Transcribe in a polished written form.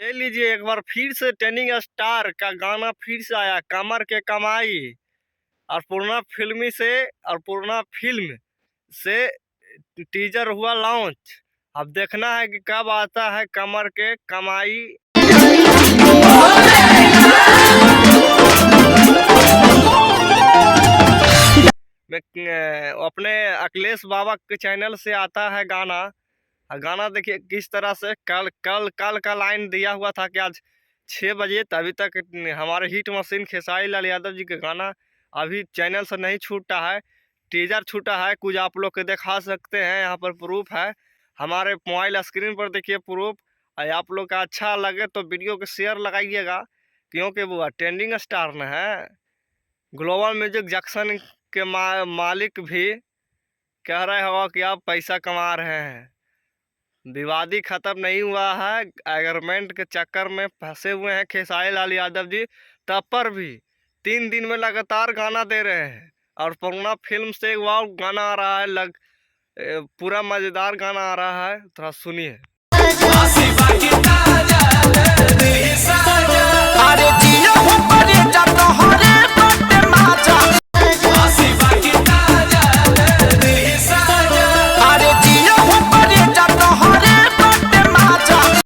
ले लीजिए एक बार फिर से ट्रेंडिंग स्टार का गाना फिर से आया, कमर के कमाई। और पूर्णा फिल्म से टीजर हुआ लॉन्च। अब देखना है कि कब आता है कमर के कमाई। अपने अखिलेश बाबा के चैनल से आता है गाना। गाना देखिए किस तरह से कल कल कल का लाइन दिया हुआ था कि आज 6 बजे, तभी तक हमारे हिट मशीन खेसारी लाल यादव जी का गाना अभी चैनल से नहीं छूटा है। टीजर छूटा है, कुछ आप लोग के दिखा सकते हैं, यहाँ पर प्रूफ है हमारे मोबाइल स्क्रीन पर, देखिए प्रूफ। आप लोग का अच्छा लगे तो वीडियो को शेयर लगाइएगा, क्योंकि वो ट्रेंडिंग स्टार में है। ग्लोबल म्यूजिक जंक्शन के मालिक भी कह रहे हो कि आप पैसा कमा रहे हैं। विवादी खत्म नहीं हुआ है, एग्रीमेंट के चक्कर में फंसे हुए हैं खेसारी लाल यादव जी। तब पर भी 3 दिन में लगातार गाना दे रहे हैं। और पूर्णा फिल्म से एक वाव गाना आ रहा है, पूरा मजेदार गाना आ रहा है, थोड़ा सुनिए।